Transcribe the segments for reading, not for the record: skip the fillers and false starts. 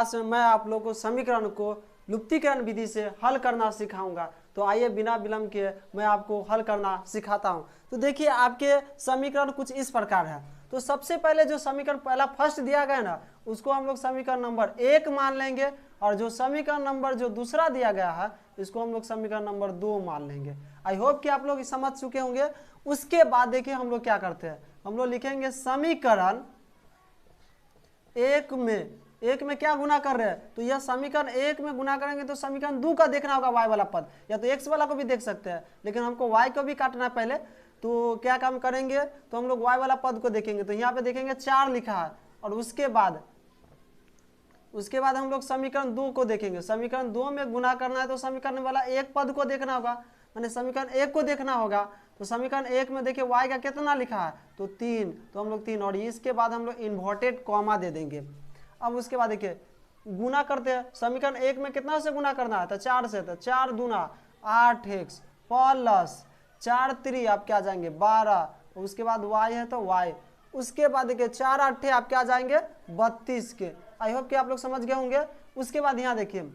Class में मैं आप लोगों को समीकरण को लुप्तीकरण विधि से हल करना सिखाऊंगा। तो आइए बिना विलंब के मैं आपको हल करना सिखाता हूं। तो देखिए आपके समीकरण कुछ इस प्रकार है। तो सबसे पहले जो समीकरण पहला फर्स्ट दिया गया ना, उसको हम लोग समीकरण नंबर 1 मान लेंगे, और जो समीकरण नंबर जो दूसरा दिया गया है इसको हम लोग समीकरण नंबर 2 मान लेंगे। आई होप कि आप लोग समझ चुके होंगे। उसके बाद देखिए हम लोग क्या करते हैं, हम लोग लिखेंगे समीकरण 1 में क्या गुना कर रहे हैं, तो यह समीकरण 1 में गुना करेंगे तो समीकरण 2 का देखना होगा y वाला पद, या तो x वाला को भी देख सकते हैं, लेकिन हमको y को भी काटना है पहले। तो क्या काम करेंगे, तो हम लोग y वाला पद को देखेंगे, तो यहाँ पे देखेंगे 4 लिखा है, और उसके बाद हम लोग समीकरण 2 को देखेंगे। समीकरण 2 में गुना करना है तो समीकरण वाला एक पद को देखना होगा, मैंने समीकरण 1 को देखना होगा। तो समीकरण 1 में देखिए y का कितना लिखा है, तो 3, तो हम लोग 3, और इसके बाद हम लोग इन्वर्टेड कॉमा दे देंगे। अब उसके बाद देखिए गुना करते हैं। समीकरण 1 में कितना से गुना करना है, तो 4 से, तो 4 दूना 8x प्लस 4 3 आप क्या जाएंगे 12, उसके बाद y है तो y, उसके बाद देखिए 4 8 आप क्या जाएंगे 32 के। आई होप कि आप लोग समझ गए होंगे। उसके बाद यहाँ देखिए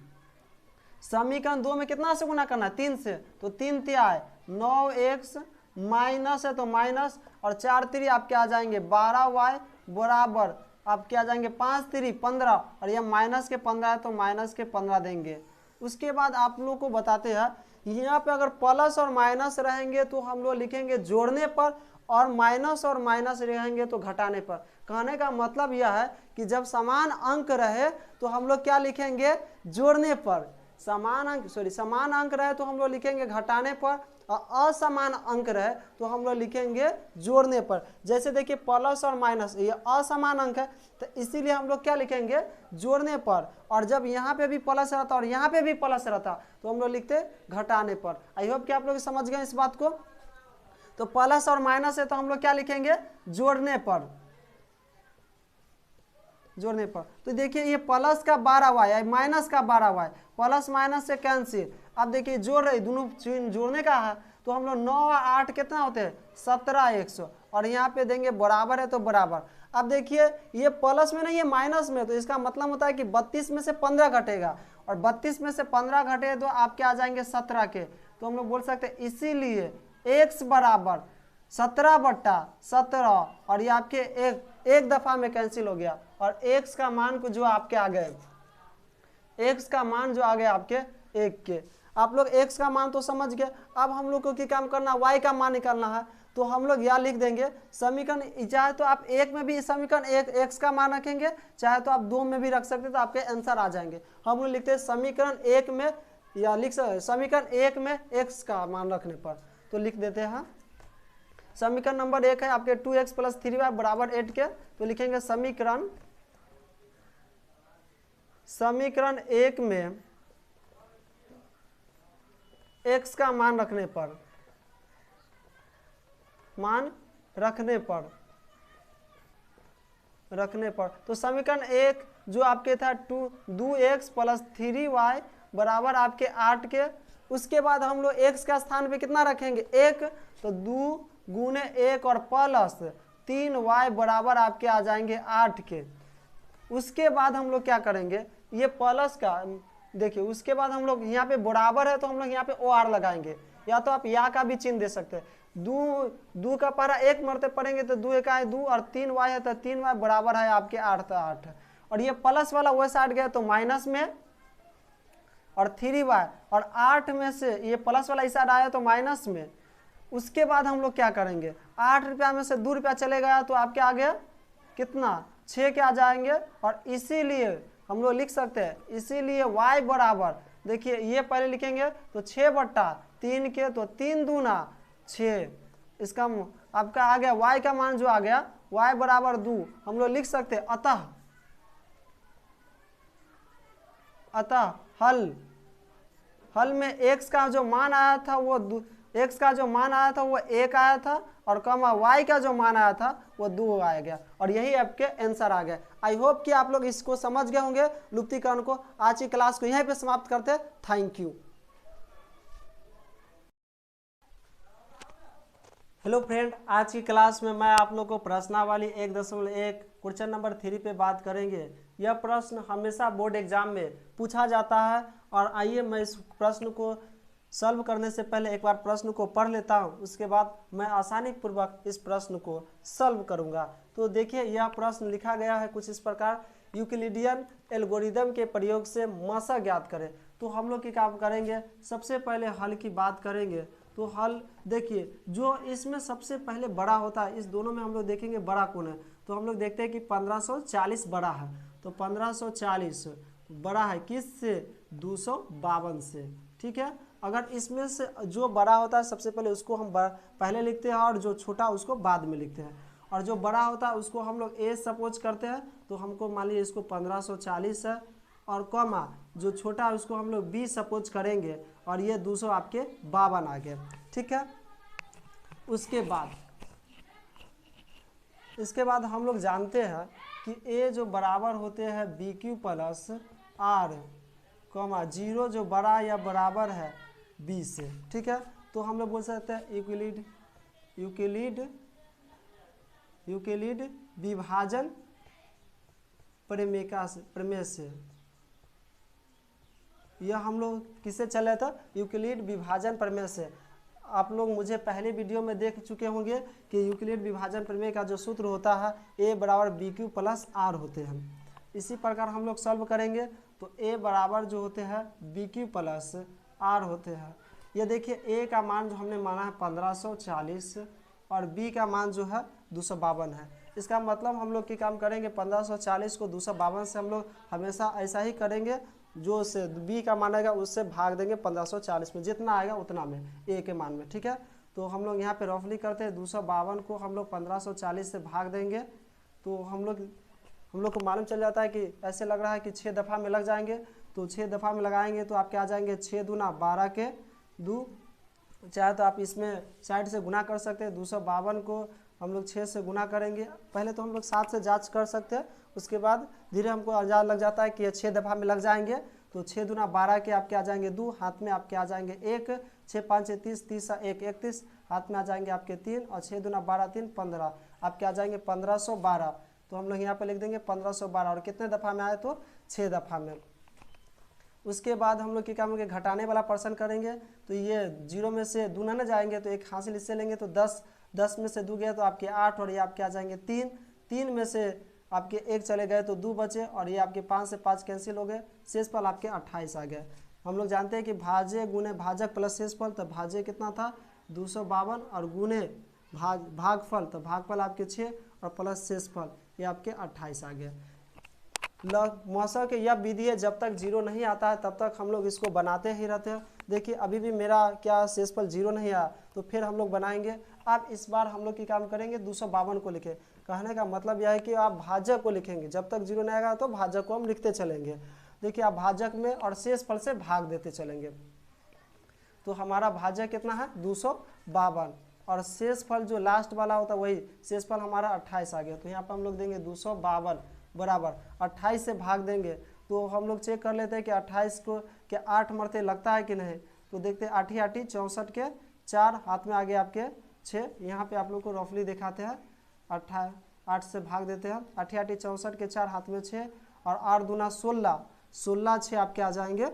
समीकरण 2 में कितना से गुना करना है, 3 से, तो 3 तिहाई 9x माइनस है तो माइनस, और 4 3 आप क्या जाएंगे 12y बराबर आप क्या जाएंगे 5 3 15, और यह माइनस के 15 है तो माइनस के 15 देंगे। उसके बाद आप लोग को बताते हैं, यहाँ पे अगर प्लस और माइनस रहेंगे तो हम लोग लिखेंगे जोड़ने पर, और माइनस रहेंगे तो घटाने पर। कहने का मतलब यह है कि जब समान अंक रहे तो हम लोग क्या लिखेंगे जोड़ने पर, समान अंक रहे तो हम लोग लिखेंगे घटाने पर, और असमान अंक रहे तो हम लोग लिखेंगे जोड़ने पर। जैसे देखिए प्लस और माइनस ये असमान अंक है, तो इसीलिए हम लोग क्या लिखेंगे जोड़ने पर, और जब यहाँ पे भी प्लस रहता और यहाँ पे भी प्लस रहता तो हम लोग लिखते घटाने पर। आई होप कि आप लोग समझ गए इस बात को। तो प्लस और माइनस है तो हम लोग क्या लिखेंगे जोड़ने पर, तो देखिए ये प्लस का 12y माइनस का 12y, प्लस माइनस से कैंसिल। अब देखिए जोड़ रही दोनों जोड़ने का है, तो हम लोग 9 और 8 कितना होते हैं 17x, और यहाँ पे देंगे बराबर है तो बराबर। अब देखिए ये प्लस में नहीं है माइनस में, तो इसका मतलब होता है कि 32 में से 15 घटेगा, और 32 में से 15 घटे तो आपके आ जाएंगे 17 के। तो हम लोग बोल सकते हैं इसीलिए x बराबर 17/17, और ये आपके एक दफा में कैंसिल हो गया, और x का मान को जो आपके आ गए, x का मान जो आ गया आपके 1 के। आप लोग x का मान तो समझ गए। अब हम लोग को क्या काम करना, y का मान निकालना है। तो हम लोग यह लिख देंगे समीकरण, चाहे तो आप 1 में भी समीकरण 1 x का मान रखेंगे, चाहे तो आप 2 में भी रख सकते, तो आपके आंसर आ जाएंगे। हम लोग लिखते हैं समीकरण 1 में, या लिख सकते समीकरण 1 में x का मान रखने पर, तो लिख देते हैं समीकरण नंबर 1 है आपके 2x + 3y बराबर 8 के। तो लिखेंगे समीकरण 1 में x का मान रखने पर तो समीकरण 1 जो आपके था 2x + 3y बराबर आपके 8 के। उसके बाद हम लोग x का स्थान पे कितना रखेंगे 1, तो 2 गुने 1 और प्लस 3y बराबर आपके आ जाएंगे 8 के। उसके बाद हम लोग क्या करेंगे, ये प्लस का देखिए, उसके बाद हम लोग यहाँ पे बराबर है तो हम लोग यहाँ पे OR लगाएंगे, या तो आप या का भी चिन्ह दे सकते हैं। 2 का पारा 1 मरते पड़ेंगे तो 2 1 है 2, और 3y है तो 3y बराबर है आपके 8 तो 8, और ये प्लस वाला वैसे हट गया तो माइनस में, और 3y, और 8 में से ये प्लस वाला इस साइड आया तो माइनस में। उसके बाद हम लोग क्या करेंगे, 8 रुपया में से 2 रुपया चले गया तो आपके आ गया कितना 6 के आ जाएंगे, और इसीलिए हम लोग लिख सकते हैं, इसीलिए y बराबर देखिए ये पहले लिखेंगे तो 6/3 के, तो 3 दूना 6, इसका आपका आ गया y का मान जो आ गया y बराबर 2। हम लोग लिख सकते हैं अतः हल में x का जो मान आया था वो 1 आया था, और कमा y का जो मान आया था वो 2 आ गया, और यही आपके आंसर आ गया। आई होप कि आप लोग इसको समझ गए होंगे लुप्तीकरण को। आज की क्लास को यहीं पे समाप्त करते हैं। Thank you. हेलो फ्रेंड, आज की क्लास में मैं आप लोग को प्रश्नावली 1.1 क्वेश्चन नंबर 3 पे बात करेंगे। यह प्रश्न हमेशा बोर्ड एग्जाम में पूछा जाता है और आइए मैं इस प्रश्न को सॉल्व करने से पहले एक बार प्रश्न को पढ़ लेता हूं, उसके बाद मैं आसानी पूर्वक इस प्रश्न को सॉल्व करूंगा। तो देखिए, यह प्रश्न लिखा गया है कुछ इस प्रकार, यूक्लिडियन एल्गोरिदम के प्रयोग से मासा ज्ञात करें। तो हम लोग काम करेंगे, सबसे पहले हल की बात करेंगे। तो हल देखिए, जो इसमें सबसे पहले बड़ा होता है, इस दोनों में हम लोग देखेंगे बड़ा कौन है। तो हम लोग देखते हैं कि 1540 बड़ा है, तो 1540 बड़ा है किससे? 252 से। ठीक है, अगर इसमें से जो बड़ा होता है सबसे पहले उसको हम पहले लिखते हैं और जो छोटा उसको बाद में लिखते हैं। और जो बड़ा होता है उसको हम लोग ए सपोज करते हैं, तो हमको मान लीजिए इसको 1540 है, और कॉमा जो छोटा है उसको हम लोग बी सपोज करेंगे, और ये 200 आपके 52 आ गए। ठीक है, इसके बाद हम लोग जानते हैं कि ए जो बराबर होते हैं B Q plus R, comma 0 जो बड़ा या बराबर है बी से। ठीक है, तो हम लोग बोल सकते हैं यूक्लिड विभाजन प्रमेय से। यह हम लोग किससे चले थे? यूक्लिड विभाजन प्रमेय से। आप लोग मुझे पहले वीडियो में देख चुके होंगे कि यूक्लिड विभाजन प्रमेय का जो सूत्र होता है ए बराबर बी क्यू प्लस आर होते हैं। इसी प्रकार हम लोग सॉल्व करेंगे, तो ए बराबर जो होते हैं बी क्यू प्लस आर होते हैं। ये देखिए, ए का मान जो हमने माना है 1540 और बी का मान जो है 252 है। इसका मतलब हम लोग काम करेंगे 1540 को 252 से हम लोग हमेशा ऐसा ही करेंगे, जो से बी का मान आएगा उससे भाग देंगे 1540 में, जितना आएगा उतना में ए के मान में। ठीक है, तो हम लोग यहाँ पे रफली करते हैं, 252 को हम लोग 1540 से भाग देंगे, तो हम लोग को मालूम चल जाता है कि ऐसे लग रहा है कि 6 दफ़ा में लग जाएंगे। तो 6 दफ़ा में लगाएंगे तो आपके आ जाएंगे 6 दूना 12 के 2, चाहे तो आप इसमें साइड से गुना कर सकते हैं। 252 को हम लोग 6 से गुना करेंगे, पहले तो हम लोग 7 से जांच कर सकते हैं, उसके बाद धीरे हमको अंदाज लग जाता है कि ये 6 दफ़ा में लग जाएंगे। तो 6 दूना 12 के आपके आ जाएंगे 2, हाथ में आपके आ जाएंगे 1, 6 5 30, 30 1 31, हाथ में आ जाएंगे आपके 3, और 6 दूना 12 3 15, आपके आ जाएंगे 1512। तो हम लोग यहाँ पे लिख देंगे 1512, और कितने दफ़ा में आए? तो 6 दफ़ा में। उसके बाद हम लोग क्या करेंगे, घटाने वाला पर्सन करेंगे। तो ये 0 में से 2 ना जाएंगे, तो एक हासिल इससे लेंगे, तो 10 में से 2 गए तो आपके 8, और ये आपके आ जाएंगे 3 में से आपके 1 चले गए तो 2 बचे, और ये आपके 5 से 5 कैंसिल हो गए, शेषफल आपके 28 आ गए। हम लोग जानते हैं कि भाज्य गुने भाजक प्लस शेषफल, तो भाज्य कितना था? 252, और गुने भागफल, तो भागफल आपके 6 और प्लस शेषफल ये आपके 28 आ गए। मौसा के यह विधि है, जब तक 0 नहीं आता है तब तक हम लोग इसको बनाते ही रहते हैं। देखिए, अभी भी मेरा क्या शेषफल 0 नहीं आया, तो फिर हम लोग बनाएंगे। अब इस बार हम लोग काम करेंगे 252 को लिखे। कहने का मतलब यह है कि आप भाजक को लिखेंगे, जब तक 0 नहीं आएगा तो भाजक को हम लिखते चलेंगे। देखिए, आप भाजक में और शेषफल से भाग देते चलेंगे। तो हमारा भाजक कितना है? 252, और शेषफल जो लास्ट वाला होता है वही शेषफल हमारा 28 आ गया। तो यहाँ पर हम लोग देंगे 252 बराबर 28 से भाग देंगे। तो हम लोग चेक कर लेते हैं कि 28 को क्या 8 मरते लगता है कि नहीं। तो देखते हैं, 8 8 64 के 4, हाथ में आ गए आपके 6। यहाँ पे आप लोग को रफली दिखाते हैं, 8 से भाग देते हैं, 8 8 64 के 4, हाथ में 6, और 8 दूना 16, 16 6 आपके आ जाएंगे,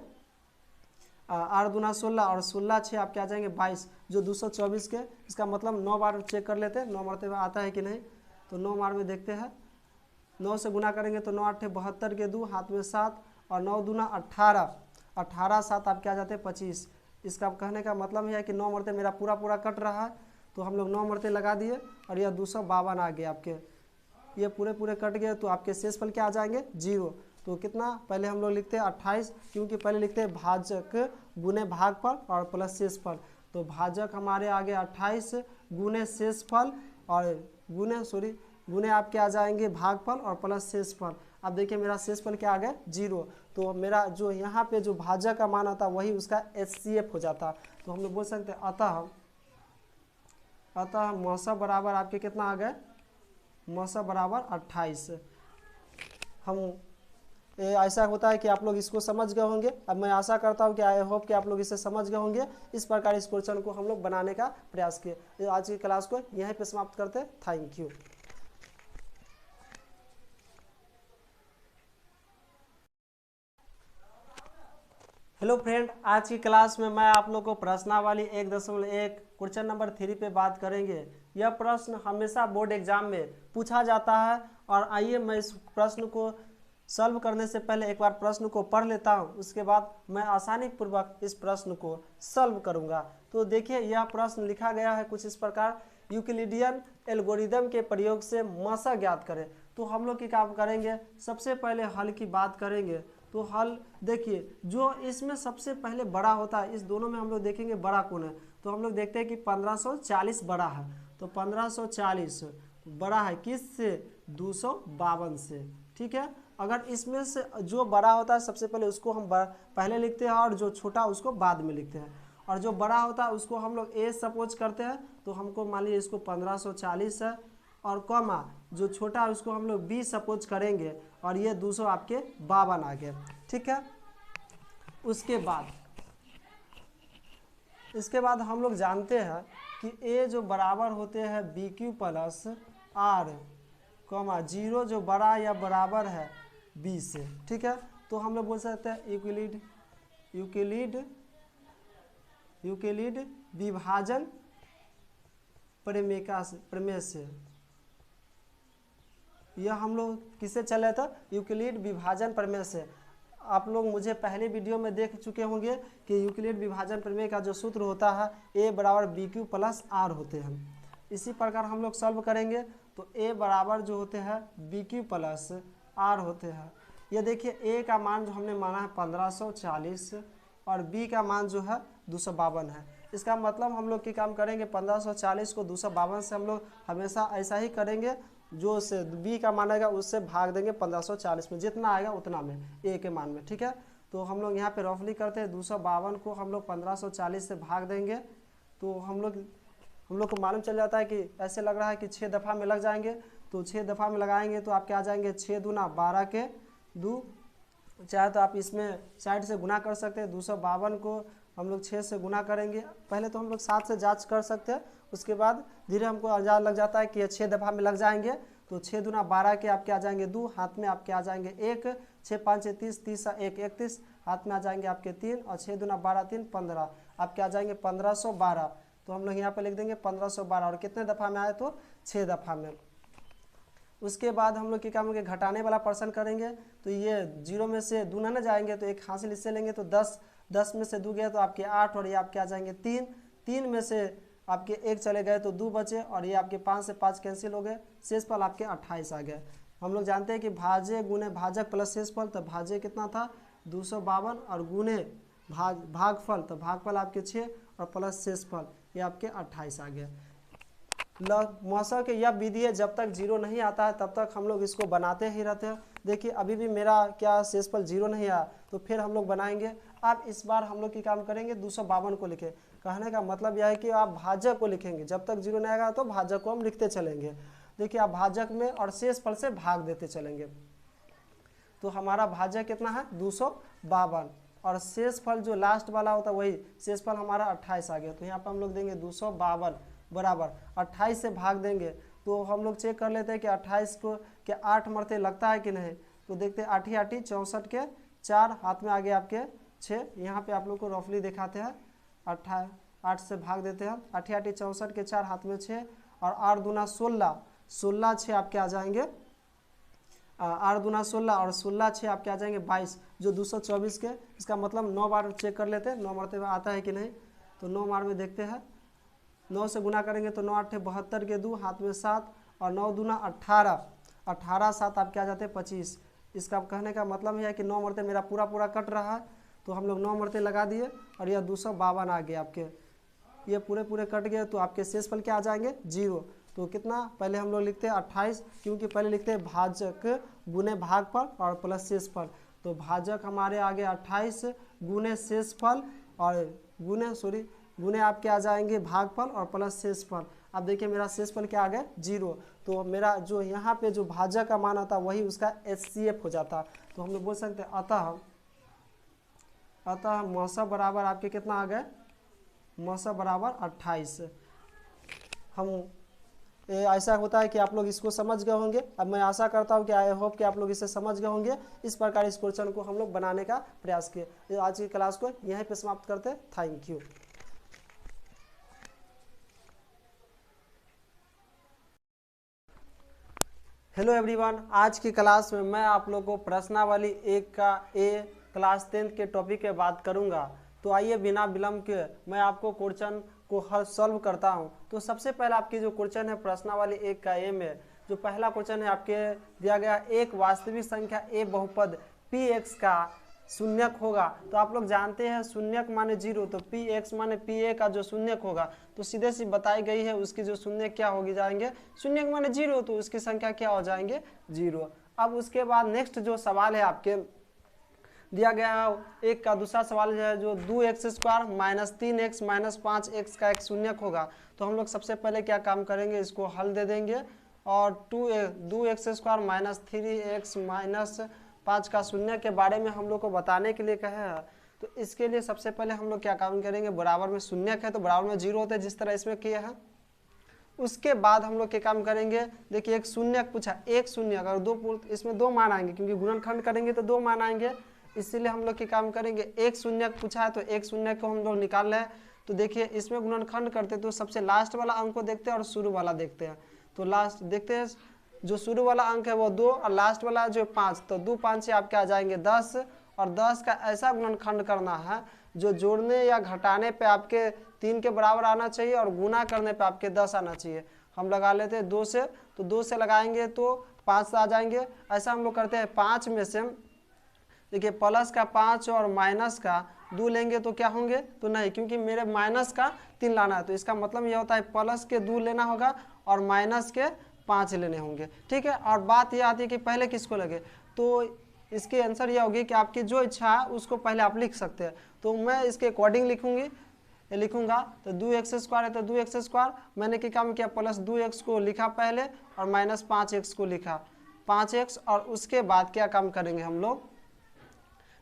8 दूना 16, और 16 6 आपके आ जाएंगे 22, जो 224 के। इसका मतलब 9 बार चेक कर लेते हैं, 9 मरते हुए आता है कि नहीं। तो 9 बार में देखते हैं, 9 से गुना करेंगे तो 9 8 72 के 2, हाथ में 7, और 9 दूना 18, 18 7 आपके आ जाते हैं 25। इसका कहने का मतलब है कि 9 मरते मेरा पूरा कट रहा है, तो हम लोग 9 मरते लगा दिए, और यह 252 आ गए आपके, ये पूरे कट गए। तो आपके शेषफल क्या आ जाएंगे? 0। तो कितना? पहले हम लोग लिखते हैं 28, क्योंकि पहले लिखते हैं भाजक गुने भागफल और प्लस शेषफल। तो भाजक हमारे आगे 28 गुने शेषफल और गुने आपके आ जाएंगे भागफल और प्लस शेषफल। अब देखिए, मेरा शेषफल क्या आ गया? 0। तो मेरा जो यहाँ पे जो भाजक का मान आता वही उसका HCF हो जाता। तो हम लोग बोल सकते हैं अतः मौसा बराबर आपके कितना आ गए? मौसा बराबर 28। हम ऐसा होता है कि आप लोग इसको समझ गए होंगे। अब मैं आशा करता हूँ कि आई होप कि आप लोग इसे समझ गए होंगे। इस प्रकार इस क्वेश्चन को हम लोग बनाने का प्रयास किए। आज की क्लास को यहीं पे समाप्त करते हैं। Thank you. हेलो फ्रेंड, आज की क्लास में मैं आप लोग को प्रश्नावली 1.1 क्वेश्चन नंबर 3 पे बात करेंगे। यह प्रश्न हमेशा बोर्ड एग्जाम में पूछा जाता है और आइए मैं इस प्रश्न को सॉल्व करने से पहले एक बार प्रश्न को पढ़ लेता हूं, उसके बाद मैं आसानी पूर्वक इस प्रश्न को सॉल्व करूंगा। तो देखिए यह प्रश्न लिखा गया है कुछ इस प्रकार, यूक्लिडियन एल्गोरिदम के प्रयोग से मासा ज्ञात करें। तो हम लोग काम करेंगे, सबसे पहले हल की बात करेंगे। तो हल देखिए, जो इसमें सबसे पहले बड़ा होता है, इस दोनों में हम लोग देखेंगे बड़ा कौन है। तो हम लोग देखते हैं कि 1540 बड़ा है। तो 1540 बड़ा है किस से? 252 से। ठीक है, अगर इसमें से जो बड़ा होता है सबसे पहले उसको हम पहले लिखते हैं और जो छोटा उसको बाद में लिखते हैं। और जो बड़ा होता है उसको हम लोग ए सपोज करते हैं। तो हमको मान लीजिए इसको 1540 है, और कॉमा जो छोटा है उसको हम लोग बी सपोज करेंगे, और ये 252 आ गया। ठीक है, इसके बाद हम लोग जानते हैं कि ए जो बराबर होते हैं B Q plus R, comma 0 जो बड़ा या बराबर है बी से। ठीक है, तो हम लोग बोल सकते हैं यूक्लिड विभाजन प्रमेय से। यह हम लोग किससे चले थे? यूक्लिड विभाजन प्रमेय से। आप लोग मुझे पहले वीडियो में देख चुके होंगे कि यूक्लिड विभाजन प्रमेय का जो सूत्र होता है ए बराबर बी क्यू प्लस आर होते हैं। इसी प्रकार हम लोग सॉल्व करेंगे। तो ए बराबर जो होते हैं बी क्यू प्लस आर होते हैं। ये देखिए ए का मान जो हमने माना है 1540 और बी का मान जो है 252 है। इसका मतलब हम लोग की काम करेंगे 1540 को 252 से हम लोग हमेशा ऐसा ही करेंगे, जो से बी का मान आएगा उससे भाग देंगे 1540 में, जितना आएगा उतना में ए के मान में। ठीक है, तो हम लोग यहाँ पे रफली करते हैं 252 को हम लोग 1540 से भाग देंगे। तो हम लोग को मालूम चल जाता है कि ऐसे लग रहा है कि 6 दफ़ा में लग जाएंगे। तो 6 दफ़ा में लगाएंगे तो आपके आ जाएंगे 6 दूना 12 के 2। चाहे तो आप इसमें साइड से गुना कर सकते हैं। 252 को हम लोग 6 से गुना करेंगे। पहले तो हम लोग 7 से जांच कर सकते हैं, उसके बाद धीरे हमको अंदाज लग जाता है कि ये 6 दफ़ा में लग जाएंगे। तो 6 दूना 12 के आपके आ जाएंगे 2, हाथ में आपके आ जाएंगे 1, 6 5 30, 30 1 31, हाथ में आ जाएंगे आपके 3, और 6 दूना 12 3 15, आपके आ जाएंगे 1512। तो हम लोग यहाँ पे लिख देंगे 1512, और कितने दफ़ा में आए? तो 6 दफ़ा में। उसके बाद हम लोग क्या करेंगे, घटाने वाला पर्सन करेंगे। तो ये 0 में से 2 ना जाएंगे तो एक हासिल इससे लेंगे, तो 10 में से 2 गए तो आपके 8, और ये आपके आ जाएंगे 3 में से आपके 1 चले गए तो 2 बचे, और ये आपके 5 से 5 कैंसिल हो गए, शेषफल आपके 28 आ गए। हम लोग जानते हैं कि भाज्य गुने भाजक प्लस शेषफल, तो भाज्य कितना था 252, और गुने भागफल, तो भागफल आपके 6 और प्लस शेषफल ये आपके 28 आ गए। मौसा के यह विधि है, जब तक 0 नहीं आता है तब तक हम लोग इसको बनाते ही रहते हैं। देखिए अभी भी मेरा क्या शेषफल 0 नहीं आया, तो फिर हम लोग बनाएंगे। अब इस बार हम लोग की काम करेंगे 252 को लिखे। कहने का मतलब यह है कि आप भाजक को लिखेंगे, जब तक 0 नहीं आएगा तो भाजक को हम लिखते चलेंगे। देखिए आप भाजक में और शेषफल से भाग देते चलेंगे। तो हमारा भाजक कितना है 252, और शेषफल जो लास्ट वाला होता है वही शेषफल हमारा 28 आ गया। तो यहाँ पर हम लोग देंगे 252 बराबर 28 से भाग देंगे। तो हम लोग चेक कर लेते हैं कि 28 को क्या 8 मरते लगता है कि नहीं। तो देखते हैं 8 8 64 के 4, हाथ में आ गए आपके 6। यहाँ पे आप लोग को रफली दिखाते हैं, 8 से भाग देते हैं। 8 8 64 के 4, हाथ में 6, और 8 दूना 16, 16 6 आपके आ जाएंगे 8 दूना 16, और 16 6 आपके आ जाएंगे 22, जो 224 के। इसका मतलब 9 बार चेक कर लेते हैं 9 मरते आता है कि नहीं। तो 9 बार में देखते हैं, 9 से गुना करेंगे तो 9 8 72 के 2, हाथ में 7, और 9 दूना 18, 18 7 आपके आ जाते हैं 25। इसका कहने का मतलब है कि 9 मरते मेरा पूरा कट रहा है। तो हम लोग 9 मरते लगा दिए, और यह 252 आ गए आपके, ये पूरे कट गए। तो आपके शेषफल क्या आ जाएंगे 0। तो कितना पहले हम लोग लिखते हैं 28, क्योंकि पहले लिखते हैं भाजक गुने भागफल और प्लस शेषफल। तो भाजक हमारे आगे 28 गुने शेषफल और गुने आपके आ जाएंगे भागफल और प्लस शेषफल। अब देखिए मेरा शेषफल क्या आ गया 0, तो मेरा जो यहाँ पे जो भाजक का मान आता वही उसका HCF हो जाता। तो हम लोग बोल सकते हैं अतः मौसा बराबर आपके कितना आ गए, मौसा बराबर 28। हम ऐसा होता है कि आप लोग इसको समझ गए होंगे। अब मैं आशा करता हूँ कि आई होप कि आप लोग इसे समझ गए होंगे। इस प्रकार इस क्वेश्चन को हम लोग बनाने का प्रयास किए। आज की क्लास को यहीं पे समाप्त करते हैं। Thank you. हेलो एवरीवन, आज की क्लास में मैं आप लोगों को प्रश्नावली 1 का ए क्लास 10 के टॉपिक पे बात करूंगा। तो आइए बिना विलंब के मैं आपको क्वेश्चन को हल सॉल्व करता हूं। तो सबसे पहला आपकी जो क्वेश्चन है प्रश्नावली 1 का ए में जो पहला क्वेश्चन है आपके दिया गया एक वास्तविक संख्या ए बहुपद px का शून्यक होगा। तो आप लोग जानते हैं शून्यक माने 0, तो px माने pa का जो शून्यक होगा तो सीधे सी बताई गई है उसकी जो शून्यक क्या होगी जाएंगे, शून्यक माने 0, तो उसकी संख्या क्या हो जाएंगे 0। अब उसके बाद नेक्स्ट जो सवाल है आपके दिया गया है एक का दूसरा सवाल है जो 2x² minus 3x minus 5x का एक शून्यक होगा। तो हम लोग सबसे पहले क्या काम करेंगे, इसको हल दे देंगे और 2x² माइनस 3x माइनस 5 का शून्य के बारे में हम लोग को बताने के लिए कहे हैं। तो इसके लिए सबसे पहले हम लोग क्या काम करेंगे, बराबर में शून्यक है तो बराबर में 0 होता है जिस तरह इसमें किया है। उसके बाद हम लोग क्या काम करेंगे, देखिए एक शून्यक पूछा, एक शून्य अगर दो इसमें 2 मान आएंगे क्योंकि गुणनखंड करेंगे तो 2 मान आएंगे, इसीलिए हम लोग क्या काम करेंगे एक शून्यक पूछा है तो एक शून्यक को हम लोग निकाल रहे हैं। तो देखिए इसमें गुणनखंड करते तो सबसे लास्ट वाला अंक को देखते हैं और शुरू वाला देखते हैं। तो लास्ट देखते हैं जो शुरू वाला अंक है वो 2 और लास्ट वाला जो 5, तो 2 5 से आपके आ जाएंगे 10 और 10 का ऐसा गुणनखंड करना है जो जोड़ने या घटाने पे आपके 3 के बराबर आना चाहिए और गुना करने पे आपके 10 आना चाहिए। हम लगा लेते हैं 2 से, तो 2 से लगाएंगे तो 5 आ जाएंगे। ऐसा हम लोग करते हैं 5 में से देखिए प्लस का 5 और माइनस का 2 लेंगे तो क्या होंगे, तो नहीं, क्योंकि मेरे माइनस का 3 लाना है तो इसका मतलब यह होता है प्लस के 2 लेना होगा और माइनस के 5 लेने होंगे। ठीक है, और बात यह आती है कि पहले किसको लगे, तो इसके आंसर यह होगी कि आपकी जो इच्छा है उसको पहले आप लिख सकते हैं। तो मैं इसके अकॉर्डिंग लिखूंगा तो 2x² है तो 2x², मैंने क्या काम किया प्लस 2x को लिखा पहले और माइनस 5x को लिखा 5x, और उसके बाद क्या काम करेंगे हम लोग,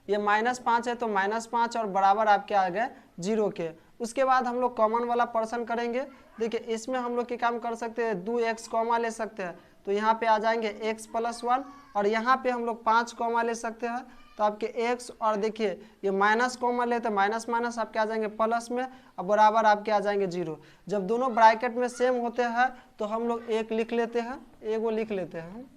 ये -5 है तो -5 और बराबर आपके आ गए 0 के। उसके बाद हम लोग कॉमन वाला पर्सन करेंगे। देखिए इसमें हम लोग क्या काम कर सकते हैं, 2x कॉमा ले सकते हैं तो यहाँ पे आ जाएंगे x + 1 और यहाँ पे हम लोग 5 कॉमा ले सकते हैं तो आपके x, और देखिए ये माइनस कॉमा लेते माइनस माइनस आपके आ जाएंगे प्लस में और बराबर आपके आ जाएंगे 0। जब दोनों ब्रैकेट में सेम होते हैं तो हम लोग एक लिख लेते हैं, एगो लिख लेते हैं।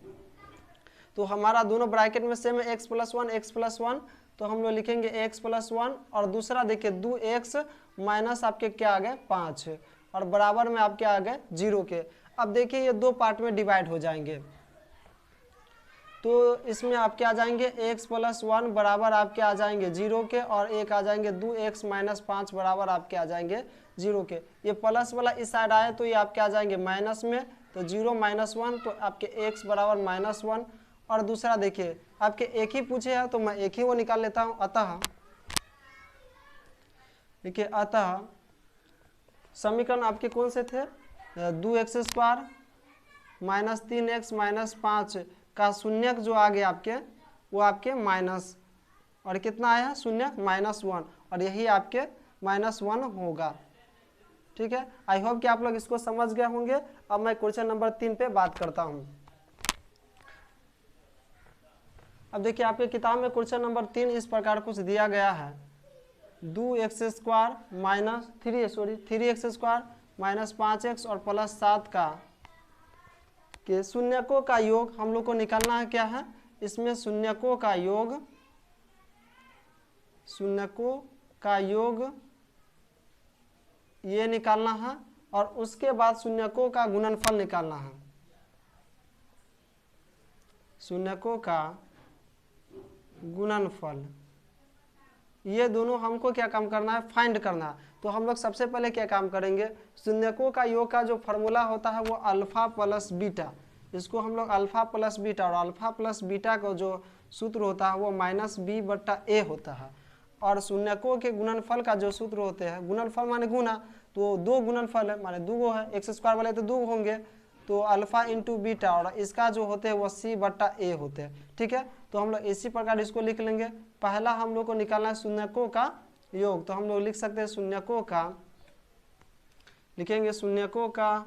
तो हमारा दोनों ब्रैकेट में सेम है x + 1 तो हम लोग लिखेंगे x + 1 और दूसरा देखिए 2x माइनस आपके क्या आ गए 5 और बराबर में आपके आ गए 0 के। अब देखिए ये 2 पार्ट में डिवाइड हो जाएंगे तो इसमें आपके आ जाएंगे x + 1 बराबर आपके आ जाएंगे 0 के और एक आ जाएंगे 2x - 5 बराबर आपके आ जाएंगे 0 के। ये प्लस वाला इस साइड आए तो ये आपके आ जाएंगे माइनस में, तो 0 - 1 तो आपके x बराबर -1। और दूसरा देखिए आपके एक ही पूछे है तो मैं एक ही वो निकाल लेता हूं। अतः देखिए अतः समीकरण आपके कौन से थे, 2x² माइनस 3x माइनस 5 का शून्यक जो आ गया आपके वो आपके माइनस और कितना आया शून्यक -1 और यही आपके -1 होगा। ठीक है, आई होप कि आप लोग इसको समझ गए होंगे। अब मैं क्वेश्चन नंबर 3 पे बात करता हूं। अब देखिए आपके किताब में क्वेश्चन नंबर 3 इस प्रकार कुछ दिया गया है, 2x² minus 3x² minus 5x और प्लस 7 का के शून्यकों का योग हम लोग को निकालना है। क्या है इसमें शून्यकों का योग ये निकालना है और उसके बाद शून्यकों का गुणनफल निकालना है। शून्यकों का गुणनफल ये दोनों हमको क्या काम करना है, फाइंड करना है। तो हम लोग सबसे पहले क्या काम करेंगे, शून्यकों का योग का जो फॉर्मूला होता है वो अल्फा प्लस बीटा, इसको हम लोग अल्फा प्लस बीटा, और अल्फा प्लस बीटा का जो सूत्र होता है वो -b/a होता है। और शून्यकों के गुणनफल का जो सूत्र होते हैं, गुणनफल माने गुना, तो दो गुणनफल है माने दो है, एक्स स्क्वायर वाले तो दो होंगे, तो अल्फा इंटू बीटा और इसका जो होते हैं वो सी बट्टा ए होते हैं। ठीक है, तो हम लोग इसी प्रकार इसको लिख लेंगे। पहला हम लोग को निकालना है शून्यकों का योग, तो हम लोग लिख सकते हैं शून्यकों का, लिखेंगे शून्यकों का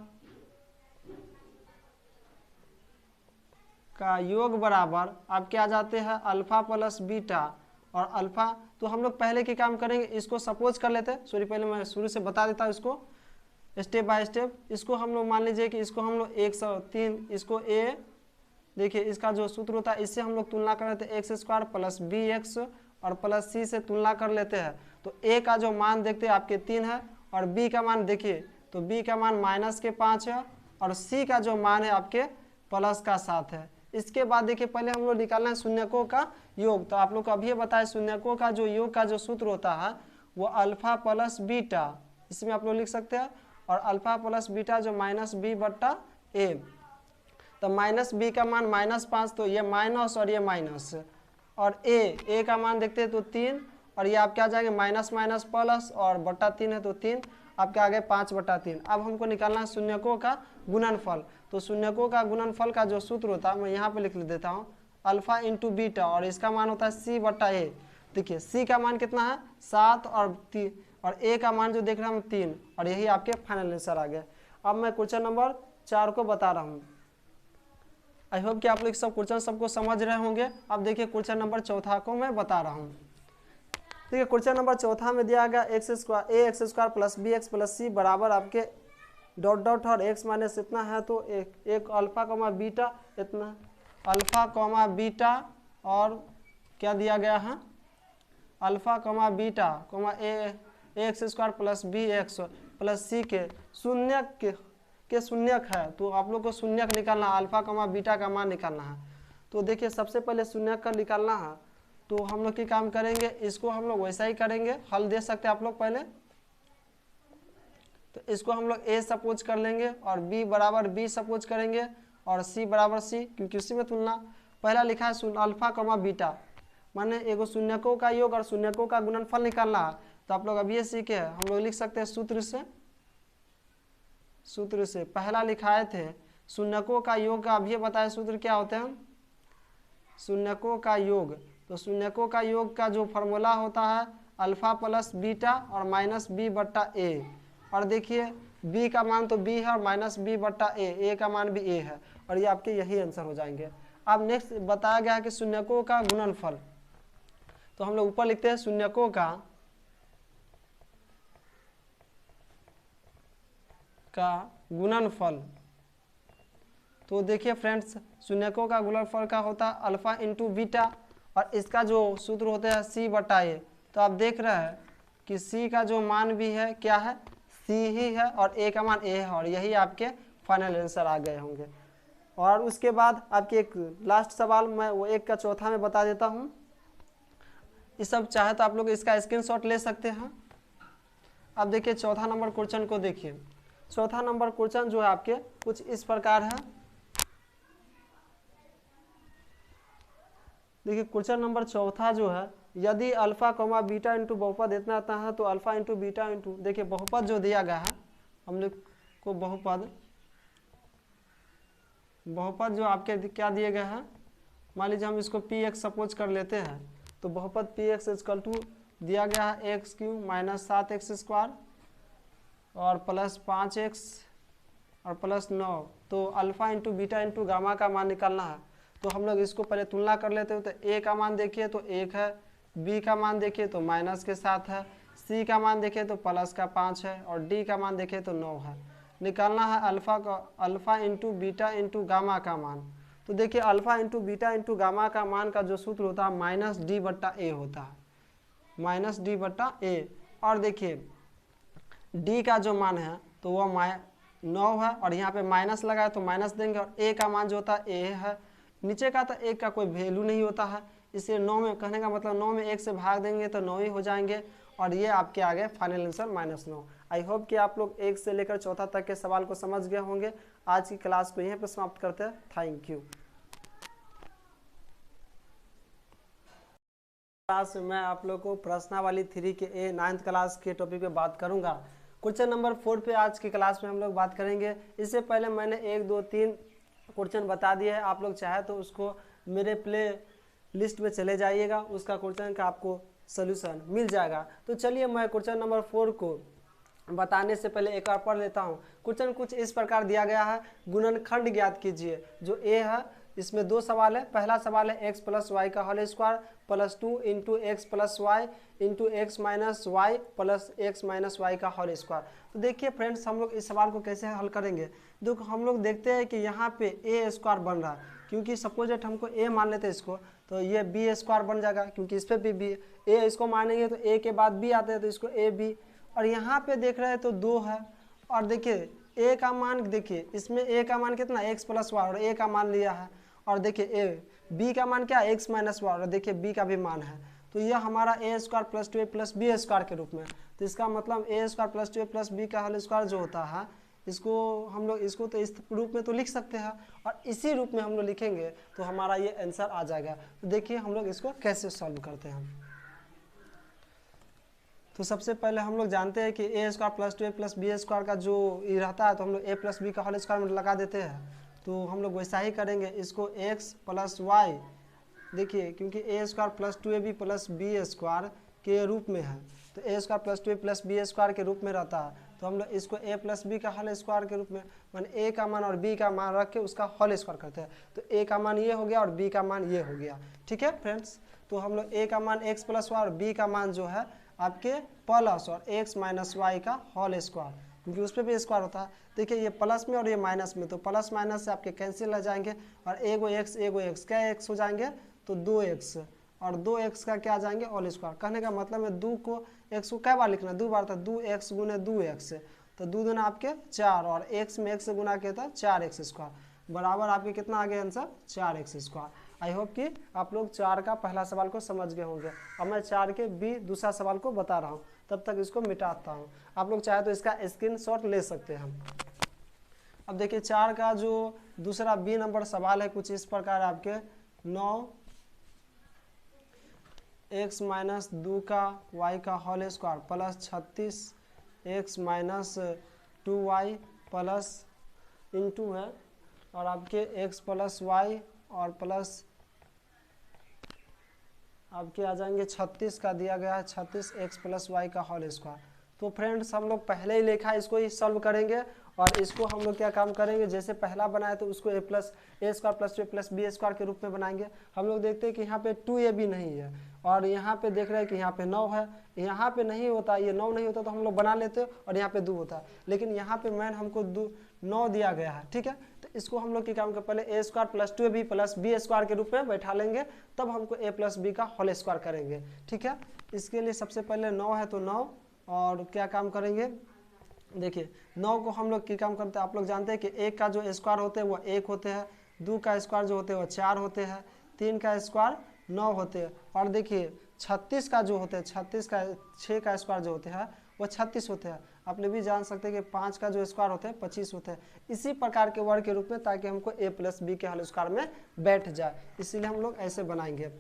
योग बराबर आपके आ जाते हैं अल्फा प्लस बीटा और अल्फा। तो हम लोग पहले के काम करेंगे, इसको सपोज कर लेते हैं, सॉरी पहले मैं शुरू से बता देता हूँ इसको स्टेप बाय स्टेप। इसको हम लोग मान लीजिए कि इसको हम लोग 103, इसको ए, देखिए इसका जो सूत्र होता है इससे हम लोग तुलना कर लेते हैं, X square plus B X और प्लस सी से तुलना कर लेते हैं। तो ए का जो मान देखते हैं आपके 3 है और बी का मान देखिए तो बी का मान -5 है और सी का जो मान है आपके +7 है। इसके बाद देखिए पहले हम लोग निकालना है शून्यकों का योग। तो आप लोग को अभी बताया शून्यकों का जो योग का जो सूत्र होता है वो अल्फा प्लस बीटा, इसमें आप लोग लिख सकते हैं, और अल्फा प्लस बीटा जो -b/a, तो -b का मान -5, तो ये माइनस और ये माइनस, और a का मान देखते हैं तो 3 और ये आपके आ जाएंगे माइनस माइनस प्लस और बट्टा 3 है तो 3 आपके आ गए 5/3। अब हमको निकालना है शून्यकों का गुणनफल। तो शून्यकों का गुणनफल का जो सूत्र होता है मैं यहाँ पे लिख देता हूँ, अल्फा इंटू बीटा और इसका मान होता है c/a। देखिए c का मान कितना है 7 और a का मान जो देख रहे हैं हम 3, और यही आपके फाइनल आंसर आ गए। अब मैं क्वेश्चन नंबर 4 को बता रहा हूँ। आई होप कि आप लोग सब क्वेश्चन सबको समझ रहे होंगे। अब देखिए क्वेश्चन नंबर 4 को मैं बता रहा हूँ। देखिए क्वेश्चन नंबर 4 में दिया गया x square plus B x plus c बराबर आपके डॉट डॉट और एक्स माइनस इतना है, तो एक अल्फा कॉमा बीटा इतना, अल्फा कॉमा बीटा और क्या दिया गया है alpha comma beta comma x square plus B x plus c के शून्यक है। तो आप लोग को शून्यक निकालना है, अल्फा कॉमा बीटा का मान निकालना है। तो देखिए सबसे पहले शून्यक का निकालना है, तो हम लोग की काम करेंगे, इसको हम लोग वैसा ही करेंगे, हल दे सकते हैं आप लोग पहले। तो इसको हम लोग a सपोज कर लेंगे और b बराबर b सपोज करेंगे और c बराबर c, क्योंकि उसी में तुलना। पहला लिखा है अल्फा कॉमा बीटा माने एगो शून्यकों का योग और शून्यकों का गुणनफल निकालना है। तो आप लोग अभी ये सीखे हैं, हम लोग लिख सकते हैं सूत्र से पहला लिखाए थे शून्यकों का योग का, अभी बताए सूत्र क्या होते हैं शून्यकों का योग। तो शून्यकों का योग का जो फॉर्मूला होता है अल्फा प्लस बीटा और -b/a, और देखिए b का मान तो b है और -b/a, का मान भी a है, और ये आपके यही आंसर हो जाएंगे। अब नेक्स्ट बताया गया है कि शून्यकों का गुणनफल। तो हम लोग ऊपर लिखते हैं शून्यकों का गुणनफल। तो देखिए फ्रेंड्स शून्यकों का गुणनफल का होता है अल्फा इंटू बीटा और इसका जो सूत्र होता है c/a। तो आप देख रहे हैं कि c का जो मान भी है क्या है c ही है और a का मान a है, और यही आपके फाइनल आंसर आ गए होंगे। और उसके बाद आपके एक लास्ट सवाल मैं वो 1 का चौथा में बता देता हूँ। ये सब चाहे तो आप लोग इसका स्क्रीनशॉट ले सकते हैं। अब देखिए चौथा नंबर क्वेश्चन को देखिए। चौथा नंबर क्वेश्चन जो है आपके कुछ इस प्रकार है। देखिए क्वेश्चन नंबर चौथा जो है, यदि अल्फा कॉमा बीटा इंटू बहुपद इतना आता है तो अल्फा इंटू बीटा इंटू, देखिए बहुपद जो दिया गया है हम लोग को बहुपद जो आपके क्या दिए गए हैं, मान लीजिए हम इसको px सपोज कर लेते हैं। तो बहुपद px इक्वल टू दिया गया है x³ - 7x² और प्लस 5x और प्लस 9। तो alpha into beta into gamma का मान निकालना है। तो हम लोग इसको पहले तुलना कर लेते हैं। तो a का मान देखिए तो 1 है, b का मान देखिए तो माइनस के साथ है, c का मान देखिए तो प्लस का 5 है और d का मान देखिए तो 9 है। निकालना है alpha into beta into gamma का मान। तो देखिए alpha into beta into gamma का मान का जो सूत्र होता है -d/a होता है, -d/a। और देखिए d का जो मान है तो वह 9 है और यहाँ पे माइनस लगा है तो माइनस देंगे, और a का मान जो होता है a है, नीचे का तो 1 का कोई वैल्यू नहीं होता है, इसलिए 9 में कहने का मतलब 9 में 1 से भाग देंगे तो 9 ही हो जाएंगे, और ये आपके आ गए फाइनल आंसर -9। आई होप कि आप लोग 1 से लेकर चौथा तक के सवाल को समझ गए होंगे। आज की क्लास को यहीं पर समाप्त करते हैं। Thank you. क्लास में मैं आप लोग को प्रश्नावली 3 के ए 9th क्लास के टॉपिक पे बात करूंगा। क्वेश्चन नंबर 4 पे आज की क्लास में हम लोग बात करेंगे। इससे पहले मैंने 1 2 3 क्वेश्चन बता दिए है, आप लोग चाहे तो उसको मेरे प्ले लिस्ट में चले जाइएगा, उसका क्वेश्चन का आपको सोल्यूशन मिल जाएगा। तो चलिए मैं क्वेश्चन नंबर 4 को बताने से पहले एक बार पढ़ लेता हूँ। क्वेश्चन कुछ इस प्रकार दिया गया है, गुणनखंड ज्ञात कीजिए। जो ए है इसमें 2 सवाल है। पहला सवाल है x प्लस वाई का whole square plus 2 into X plus Y into X minus Y plus X minus Y का होल स्क्वायर। तो देखिए फ्रेंड्स, हम लोग इस सवाल को कैसे हल करेंगे। देखो हम लोग देखते हैं कि यहाँ पे ए स्क्वायर बन रहा है, क्योंकि सपोजेट हमको ए मान लेते हैं इसको, तो ये बी स्क्वायर बन जाएगा, क्योंकि इस पर भी बी ए इसको मानेंगे तो ए के बाद बी आते हैं तो इसको ए बी। और यहाँ पे देख रहे हैं तो 2 है, और देखिए ए का मान, देखिए इसमें ए का मान कितना एक्स प्लस वाई और ए का मान लिया है, और देखिए ए बी का मान क्या है एक्स माइनस वाई और देखिए बी का भी मान है। तो यह हमारा a square plus 2a plus b square के रूप में। तो इसका मतलब a square plus 2a plus b का होल स्क्वायर जो होता है, इसको हम लोग इसको तो इस रूप में तो लिख सकते हैं, और इसी रूप में हम लोग लिखेंगे तो हमारा ये आंसर आ जाएगा। तो देखिए हम लोग इसको कैसे सॉल्व करते हैं। तो सबसे पहले हम लोग जानते हैं कि a square plus 2a plus b square का जो ये रहता है, तो हम लोग ए प्लस बी का होल स्क्वायर में लगा देते हैं। तो हम लोग वैसा ही करेंगे, इसको x प्लस वाई, देखिए क्योंकि a square plus 2ab plus b square के रूप में है, तो a square plus 2a plus b square के रूप में रहता है, तो हम लोग इसको a प्लस बी का होल स्क्वायर के रूप में, मान a का मान और b का मान रख के उसका होल स्क्वायर करते हैं। तो a का मान ये हो गया और b का मान ये हो गया। ठीक है फ्रेंड्स, तो हम लोग a का मान x प्लस वाई और b का मान जो है आपके प्लस और x माइनस वाई का होल स्क्वायर, क्योंकि उस पर भी स्क्वायर होता है। देखिए ये प्लस में और ये माइनस में, तो प्लस माइनस से आपके कैंसिल हो जाएंगे, और एगो एक्स क्या एक्स हो जाएंगे, तो 2x, और 2x का क्या आ जाएंगे होल स्क्वायर। कहने का मतलब है 2 को x को कै बार लिखना, 2 बार था, 2x गुने 2x, तो 2 दूना आपके 4, और x में x से गुना किया था 4x स्क्वायर, बराबर आपके कितना आ गया answer 4x square. I hope कि आप लोग 4 का पहला सवाल को समझ गए होंगे। अब मैं 4 के बी दूसरा सवाल को बता रहा हूँ, तब तक इसको मिटाता हूँ। आप लोग चाहे तो इसका स्क्रीनशॉट ले सकते हैं हम। अब देखिए 4 का जो दूसरा बी नंबर सवाल है कुछ इस प्रकार आपके 9 x माइनस 2 का y का whole square plus 36 x minus 2y plus into है, और आपके x प्लस वाई और प्लस आपके आ जाएंगे 36 का दिया गया है 36x प्लस वाई का होल स्क्वायर। तो फ्रेंड्स हम लोग पहले ही लिखा है, इसको ही सॉल्व करेंगे, और इसको हम लोग क्या काम करेंगे, जैसे पहला बनाए तो उसको a square plus 2 plus b square के रूप में बनाएंगे। हम लोग देखते हैं कि यहाँ पे 2ab नहीं है, और यहाँ पे देख रहे हैं कि यहाँ पे 9 है, यहाँ पे नहीं होता, ये 9 नहीं होता तो हम लोग बना लेते और यहाँ पे 2 होता है, लेकिन यहाँ पे मैन हमको 9 दिया गया है। ठीक है, तो इसको हम लोग क्या काम कर, पहले a square plus 2ab plus b square के रूप में बैठा लेंगे, तब हमको a प्लस बी का होल स्क्वायर करेंगे। ठीक है, इसके लिए सबसे पहले 9 है तो 9, और क्या काम करेंगे, देखिए 9 को हम लोग क्या काम करते हैं, आप लोग जानते हैं कि 1 का जो स्क्वायर होते हैं वो 1 होते हैं, 2 का स्क्वायर जो होते हैं वो 4 होते हैं, 3 का स्क्वायर 9 होते हैं, और देखिए 36 का जो होते हैं 6 का स्क्वायर जो होते हैं वो 36 होते हैं। आपने भी जान सकते हैं कि 5 का जो स्क्वायर होते हैं 25 होते हैं। इसी प्रकार के वर्ड के रूप में, ताकि हमको a प्लस बी के होल स्क्वायर में बैठ जाए, इसीलिए हम लोग ऐसे बनाएंगे।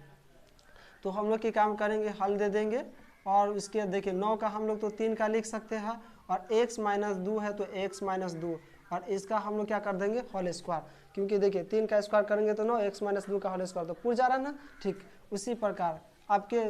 तो हम लोग क्या काम करेंगे, हल दे देंगे, और इसके देखिए 9 का हम लोग तो 3 का लिख सकते हैं, और x माइनस 2 है तो x माइनस 2, और इसका हम लोग क्या कर देंगे होल स्क्वायर, क्योंकि देखिए 3 का स्क्वायर करेंगे तो 9 x माइनस 2 का होल स्क्वायर, तो पूरा जा रहा है ना। ठीक उसी प्रकार आपके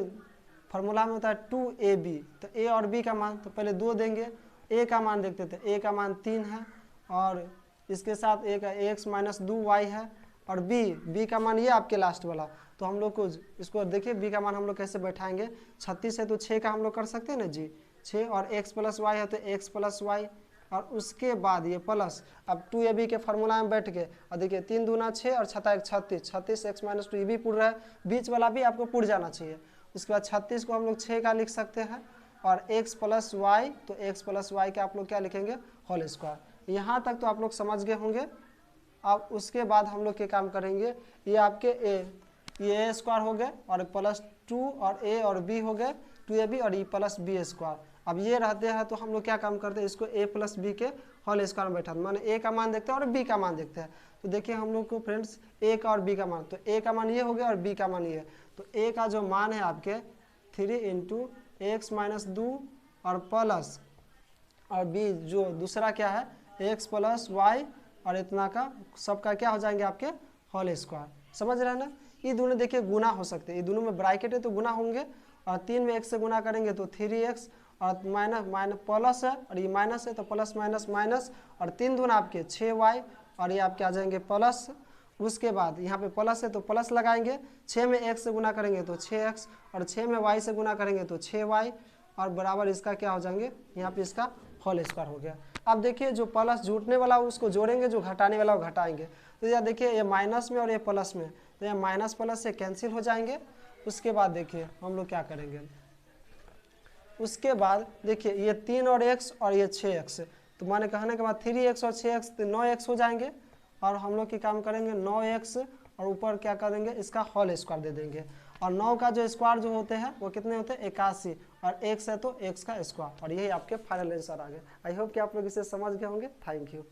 फार्मूला में होता है 2ab, तो a और b का मान तो पहले 2 देंगे, a का मान देखते थे, a का मान 3 है, और इसके साथ a का x माइनस 2y है, और b का मान ये आपके लास्ट वाला। तो हम लोग को इसको देखिए b का मान हम लोग कैसे बैठाएंगे, 36 है तो 6 का हम लोग कर सकते हैं ना जी, 6, और x प्लस वाई है तो x प्लस वाई, और उसके बाद ये प्लस, अब 2ab के फार्मूला में बैठ गए, और देखिए 3 दूना 6 और 6 36 x माइनस 2 ये भी पुर रहा है, बीच वाला भी आपको पुर जाना चाहिए। उसके बाद 36 को हम लोग 6 का लिख सकते हैं, और x प्लस वाई, तो x प्लस वाई का आप लोग क्या लिखेंगे होल स्क्वायर। यहाँ तक तो आप लोग समझ गए होंगे। अब उसके बाद हम लोग क्या काम करेंगे, ये आपके ये a स्क्वायर हो गए, और प्लस 2 और a और b हो गए 2ab, और ये प्लस b स्क्वायर। अब ये रहते हैं तो हम लोग क्या काम करते हैं, इसको a प्लस बी के होल स्क्वायर में बैठा, माने a का मान देखते हैं और b का मान देखते हैं। तो देखिए हम लोग को फ्रेंड्स a का और b का मान, तो a का मान ये हो गया और b का मान ये है, तो a का जो मान है आपके 3 इंटू एक्स माइनस 2 और प्लस और b जो दूसरा क्या है x प्लस वाई और इतना का सबका क्या हो जाएंगे आपके होल स्क्वायर। समझ रहे हैं ना। ये दोनों देखिए गुना हो सकते हैं, ये दोनों में ब्रैकेट है तो गुना होंगे और 3 में x से गुना करेंगे तो 3x और माइनस प्लस है और ये माइनस है तो प्लस माइनस माइनस और 3 दूना आपके 6y और ये आपके आ जाएंगे प्लस। उसके बाद यहाँ पे प्लस है तो प्लस लगाएंगे, 6 में x से गुना करेंगे तो 6x और 6 में y से गुना करेंगे तो 6y और बराबर इसका क्या हो जाएंगे यहाँ पे इसका होल स्क्वायर हो गया। अब देखिए जो प्लस जुटने वाला उसको जोड़ेंगे, जो घटाने वाला वो घटाएंगे। तो यह देखिए ये माइनस में और ये प्लस में, तो यह माइनस प्लस से कैंसिल हो जाएंगे। उसके बाद देखिए हम लोग क्या करेंगे, उसके बाद देखिए ये 3 और x और ये 6x, तो माने कहने के बाद 3x और 6x तो 9x हो जाएंगे और हम लोग की काम करेंगे 9x और ऊपर क्या करेंगे इसका होल स्क्वायर दे देंगे और 9 का जो स्क्वायर जो होते हैं वो कितने होते हैं 81 और x है तो x का स्क्वायर और यही आपके फाइनल आंसर आ गए। आई होप कि आप लोग इसे समझ गए होंगे। Thank you.